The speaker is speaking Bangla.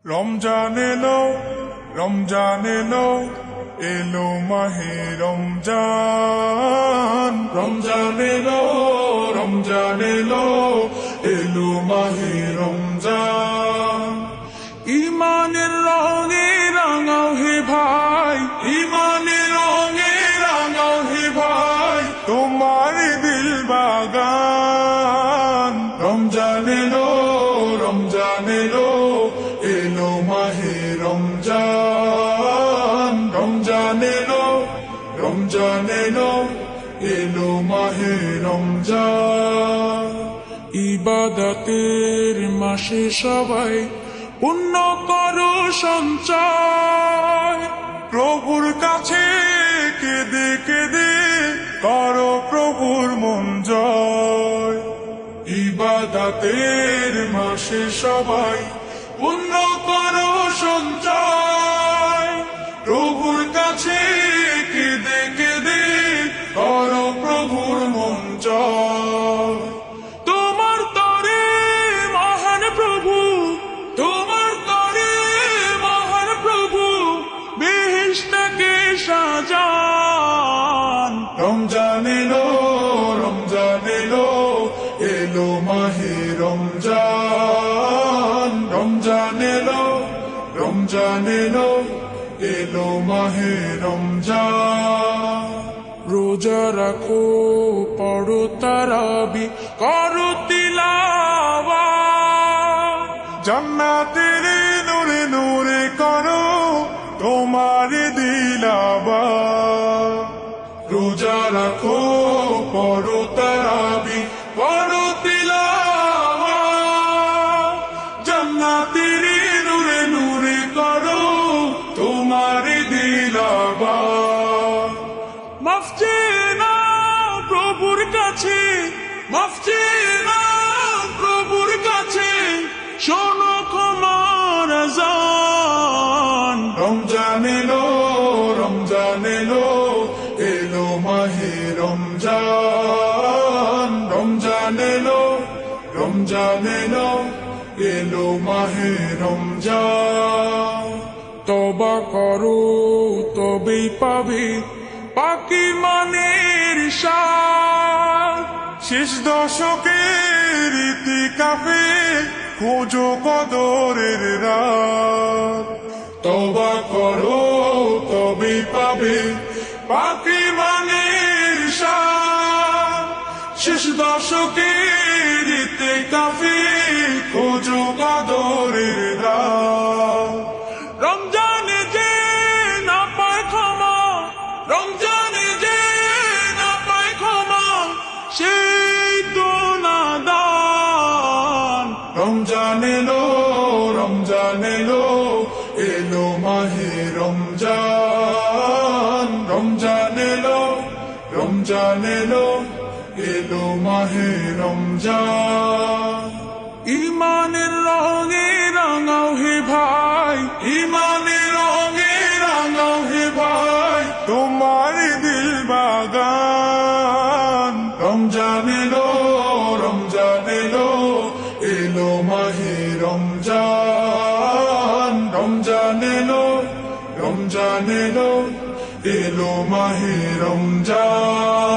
রমজান এলো, রমজান এলো, এলো মাহে রমজান। রমজান এলো, রমজান এলো, এলো মাহে রমজান। ইমানের রঙে রাঙাও হে ভাই, ইমানের রঙে রাঙাও হে ভাই, তোমার দিল বাগান। রমজান এলো, রমজান এলো, এলো মাহে রমজান। রমজান এলো, রমজান এলো, এলো মাহে রমজান। ইবাদতের মাসে সবাই পুণ্য করো সঞ্চয়, প্রভুর কাছে কেঁদে কেঁদে করো প্রভুর মন জয়। ইবাদতের মাসে সবাই পুণ্য করো সঞ্চয়, প্রভুর কাছে কেঁদে কেঁদে করো প্রভুর মন জয়। তোমার তরে মহান প্রভু, তোমার তরে মহান প্রভু বেহেশতকে সাজান। রমজান এলো, রমজান এলো, এলো মাহে রমজান। রমজান এলো, রমজান এলো, এলো মাহে রমজান। রোজা রাখো, পড়ো তারাবি, করো তিলাওয়াত, জান্নাতের নূরে নূরে করো তোমার দিলাবাত। রোজা রাখো, পড়ো তারাবি, করো তিলাওয়াত, জান্নাতের নূরে নূরে করো তোমার দিলাবাত। মাফ চেয়ে নাও প্রভুর কাছে, মাফ চেয়ে নাও প্রভুর কাছে, শোনো ক্ষমার আযান। রমজান এলো, রমজান এলো, এলো মাহে রমজান। রমজান এলো, রমজান এলো, এলো মাহে রমজান। তওবা করো তবেই পাবে পাকি মানের স্বাদ, শেষ দশকের ইতিকাফে খোঁজো কদরের রাত। তওবা করো তবেই পাবে পাকি মানের স্বাদ, শেষ দশকের ইতিকাফে খোঁজো কদরের রাত। রমজানে যে না পায় ক্ষমা, রমজানে যে না পায় ক্ষমা, সেই তো নাদান। রমজান এলো, রমজান এলো, এলো মাহে রমজান। রমজান এলো, রমজান এলো, এলো মাহে রমজান। ইমানের রঙে রাঙাও হে ভাই, ইমানের রঙে রাঙাও হে ভাই, তোমার দিল বাগান। রমজান এলো, রমজান এলো, এলো মাহে রমজান। রমজান এলো, রমজান এলো, এলো মাহে রমজান।